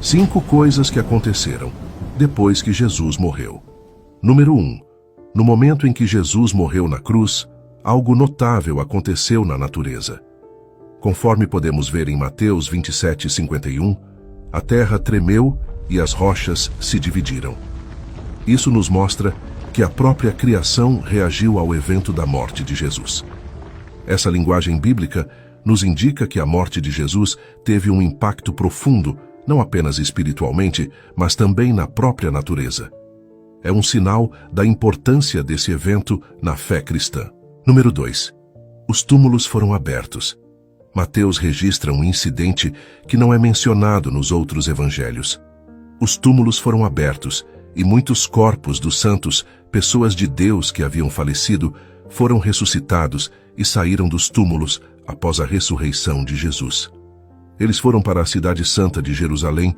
5 coisas que aconteceram depois que Jesus morreu. Número 1. No momento em que Jesus morreu na cruz, algo notável aconteceu na natureza. Conforme podemos ver em Mateus 27:51, a terra tremeu e as rochas se dividiram. Isso nos mostra que a própria criação reagiu ao evento da morte de Jesus. Essa linguagem bíblica nos indica que a morte de Jesus teve um impacto profundo, não apenas espiritualmente, mas também na própria natureza. É um sinal da importância desse evento na fé cristã. Número 2. Os túmulos foram abertos. Mateus registra um incidente que não é mencionado nos outros evangelhos. Os túmulos foram abertos e muitos corpos dos santos, pessoas de Deus que haviam falecido, foram ressuscitados e saíram dos túmulos após a ressurreição de Jesus. Eles foram para a cidade santa de Jerusalém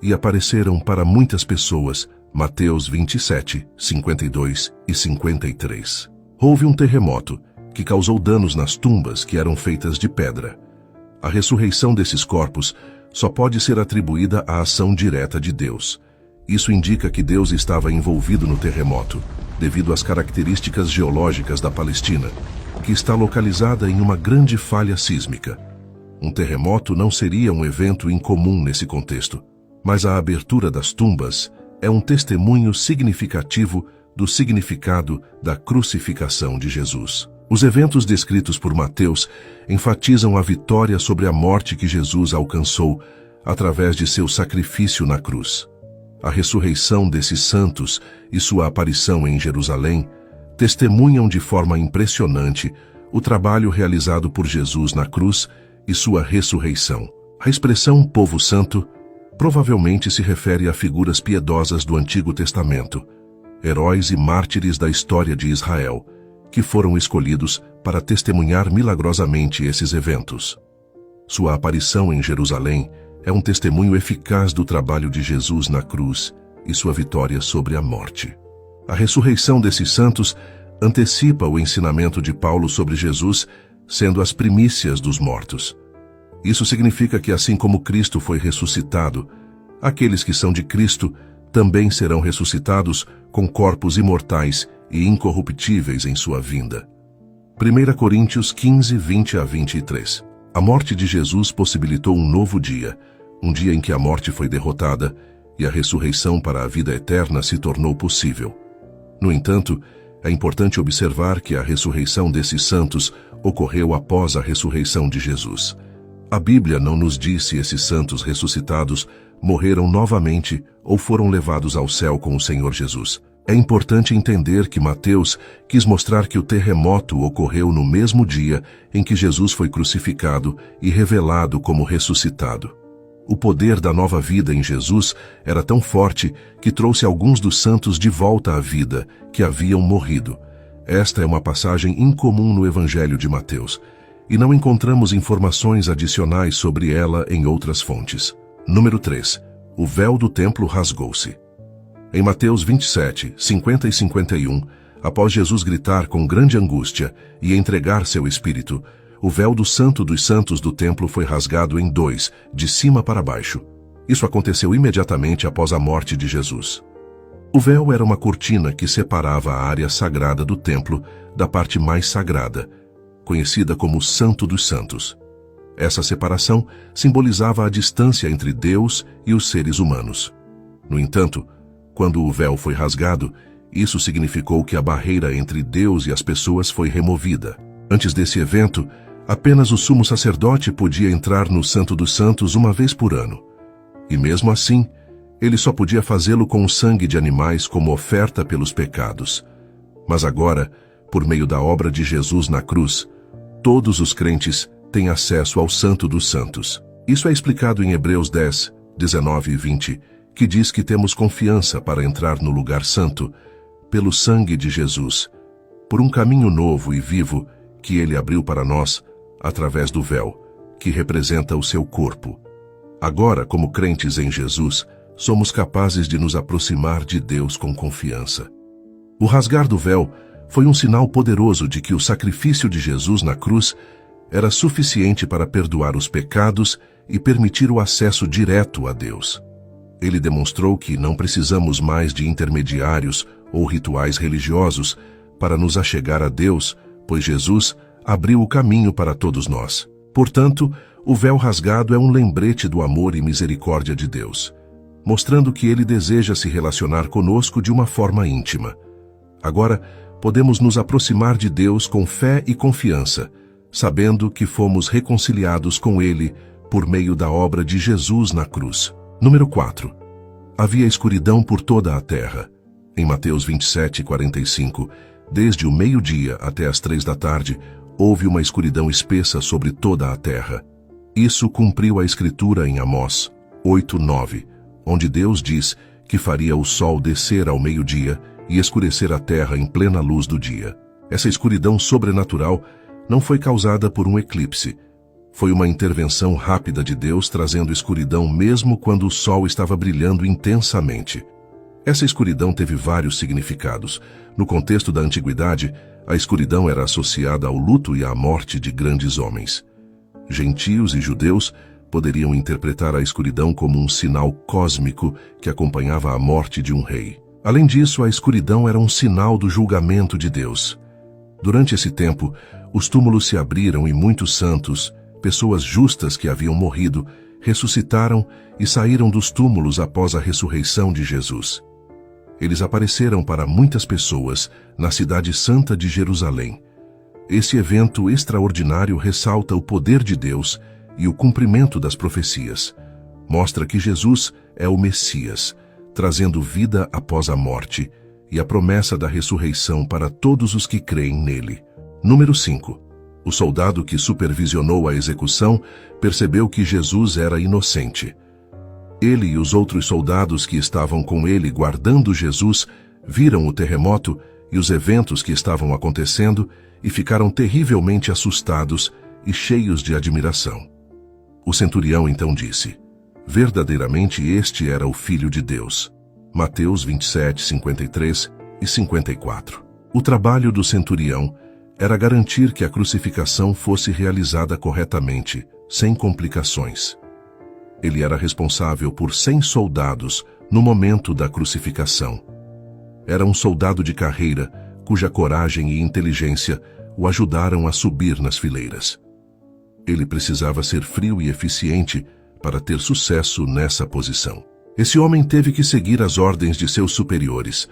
e apareceram para muitas pessoas. Mateus 27, 52 e 53. Houve um terremoto que causou danos nas tumbas que eram feitas de pedra. A ressurreição desses corpos só pode ser atribuída à ação direta de Deus. Isso indica que Deus estava envolvido no terremoto, devido às características geológicas da Palestina, que está localizada em uma grande falha sísmica. Um terremoto não seria um evento incomum nesse contexto, mas a abertura das tumbas é um testemunho significativo do significado da crucificação de Jesus. Os eventos descritos por Mateus enfatizam a vitória sobre a morte que Jesus alcançou através de seu sacrifício na cruz. A ressurreição desses santos e sua aparição em Jerusalém testemunham de forma impressionante o trabalho realizado por Jesus na cruz e sua ressurreição. A expressão povo santo provavelmente se refere a figuras piedosas do Antigo Testamento, heróis e mártires da história de Israel, que foram escolhidos para testemunhar milagrosamente esses eventos. Sua aparição em Jerusalém é um testemunho eficaz do trabalho de Jesus na cruz e sua vitória sobre a morte. A ressurreição desses santos antecipa o ensinamento de Paulo sobre Jesus sendo as primícias dos mortos. Isso significa que assim como Cristo foi ressuscitado, aqueles que são de Cristo também serão ressuscitados com corpos imortais e incorruptíveis em sua vinda. 1 Coríntios 15, 20 a 23. A morte de Jesus possibilitou um novo dia, um dia em que a morte foi derrotada e a ressurreição para a vida eterna se tornou possível. No entanto, é importante observar que a ressurreição desses santos ocorreu após a ressurreição de Jesus. A Bíblia não nos diz se esses santos ressuscitados morreram novamente ou foram levados ao céu com o Senhor Jesus. É importante entender que Mateus quis mostrar que o terremoto ocorreu no mesmo dia em que Jesus foi crucificado e revelado como ressuscitado. O poder da nova vida em Jesus era tão forte que trouxe alguns dos santos de volta à vida que haviam morrido. Esta é uma passagem incomum no Evangelho de Mateus, e não encontramos informações adicionais sobre ela em outras fontes. Número 3. O véu do templo rasgou-se. Em Mateus 27, 50 e 51, após Jesus gritar com grande angústia e entregar seu espírito, o véu do Santo dos Santos do templo foi rasgado em 2, de cima para baixo. Isso aconteceu imediatamente após a morte de Jesus. O véu era uma cortina que separava a área sagrada do templo da parte mais sagrada, conhecida como Santo dos Santos. Essa separação simbolizava a distância entre Deus e os seres humanos. No entanto, quando o véu foi rasgado, isso significou que a barreira entre Deus e as pessoas foi removida. Antes desse evento, apenas o sumo sacerdote podia entrar no Santo dos Santos uma vez por ano. E mesmo assim, ele só podia fazê-lo com o sangue de animais como oferta pelos pecados. Mas agora, por meio da obra de Jesus na cruz, todos os crentes têm acesso ao Santo dos Santos. Isso é explicado em Hebreus 10, 19 e 20, que diz que temos confiança para entrar no lugar santo pelo sangue de Jesus, por um caminho novo e vivo que ele abriu para nós através do véu, que representa o seu corpo. Agora, como crentes em Jesus, somos capazes de nos aproximar de Deus com confiança. O rasgar do véu foi um sinal poderoso de que o sacrifício de Jesus na cruz era suficiente para perdoar os pecados e permitir o acesso direto a Deus. Ele demonstrou que não precisamos mais de intermediários ou rituais religiosos para nos achegar a Deus, pois Jesus abriu o caminho para todos nós. Portanto, o véu rasgado é um lembrete do amor e misericórdia de Deus, mostrando que Ele deseja se relacionar conosco de uma forma íntima. Agora, podemos nos aproximar de Deus com fé e confiança, sabendo que fomos reconciliados com Ele por meio da obra de Jesus na cruz. Número 4. Havia escuridão por toda a terra. Em Mateus 27:45, desde o meio-dia até as 3 da tarde, houve uma escuridão espessa sobre toda a terra. Isso cumpriu a escritura em Amós 8:9, onde Deus diz que faria o sol descer ao meio-dia e escurecer a terra em plena luz do dia. Essa escuridão sobrenatural não foi causada por um eclipse. Foi uma intervenção rápida de Deus trazendo escuridão mesmo quando o sol estava brilhando intensamente. Essa escuridão teve vários significados. No contexto da antiguidade, a escuridão era associada ao luto e à morte de grandes homens. Gentios e judeus poderiam interpretar a escuridão como um sinal cósmico que acompanhava a morte de um rei. Além disso, a escuridão era um sinal do julgamento de Deus. Durante esse tempo, os túmulos se abriram e muitos santos, pessoas justas que haviam morrido, ressuscitaram e saíram dos túmulos após a ressurreição de Jesus. Eles apareceram para muitas pessoas na cidade santa de Jerusalém. Esse evento extraordinário ressalta o poder de Deus e o cumprimento das profecias. Mostra que Jesus é o Messias, trazendo vida após a morte e a promessa da ressurreição para todos os que creem nele. Número 5. O soldado que supervisionou a execução percebeu que Jesus era inocente. Ele e os outros soldados que estavam com ele guardando Jesus viram o terremoto e os eventos que estavam acontecendo e ficaram terrivelmente assustados e cheios de admiração. O centurião então disse: verdadeiramente este era o Filho de Deus. Mateus 27:53 e 54. O trabalho do centurião era garantir que a crucificação fosse realizada corretamente, sem complicações. Ele era responsável por 100 soldados no momento da crucificação. Era um soldado de carreira, cuja coragem e inteligência o ajudaram a subir nas fileiras. Ele precisava ser frio e eficiente para ter sucesso nessa posição. Esse homem teve que seguir as ordens de seus superiores.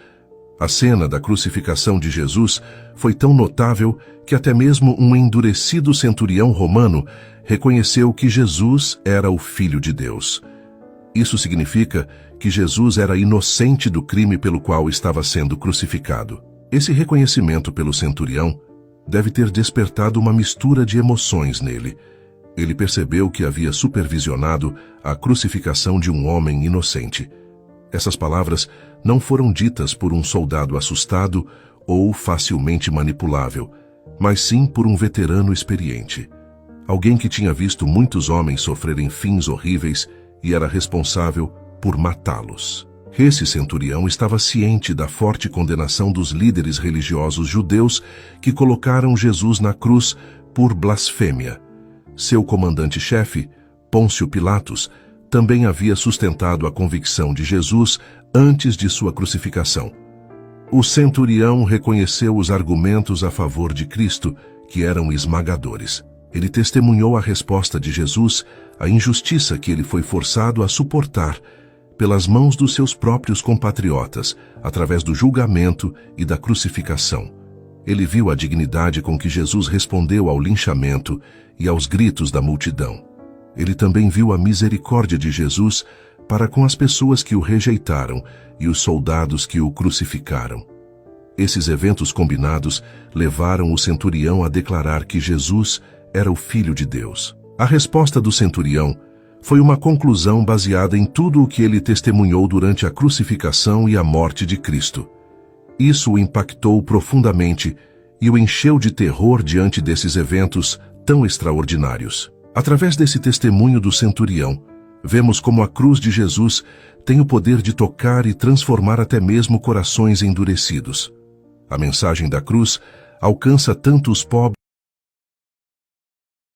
A cena da crucificação de Jesus foi tão notável que até mesmo um endurecido centurião romano reconheceu que Jesus era o Filho de Deus. Isso significa que Jesus era inocente do crime pelo qual estava sendo crucificado. Esse reconhecimento pelo centurião deve ter despertado uma mistura de emoções nele. Ele percebeu que havia supervisionado a crucificação de um homem inocente. Essas palavras não foram ditas por um soldado assustado ou facilmente manipulável, mas sim por um veterano experiente. Alguém que tinha visto muitos homens sofrerem fins horríveis e era responsável por matá-los. Esse centurião estava ciente da forte condenação dos líderes religiosos judeus que colocaram Jesus na cruz por blasfêmia. Seu comandante-chefe, Pôncio Pilatos, também havia sustentado a convicção de Jesus antes de sua crucificação. O centurião reconheceu os argumentos a favor de Cristo, que eram esmagadores. Ele testemunhou a resposta de Jesus à injustiça que ele foi forçado a suportar pelas mãos dos seus próprios compatriotas, através do julgamento e da crucificação. Ele viu a dignidade com que Jesus respondeu ao linchamento e aos gritos da multidão. Ele também viu a misericórdia de Jesus para com as pessoas que o rejeitaram e os soldados que o crucificaram. Esses eventos combinados levaram o centurião a declarar que Jesus era o Filho de Deus. A resposta do centurião foi uma conclusão baseada em tudo o que ele testemunhou durante a crucificação e a morte de Cristo. Isso o impactou profundamente e o encheu de terror diante desses eventos tão extraordinários. Através desse testemunho do centurião, vemos como a cruz de Jesus tem o poder de tocar e transformar até mesmo corações endurecidos. A mensagem da cruz alcança tanto os pobres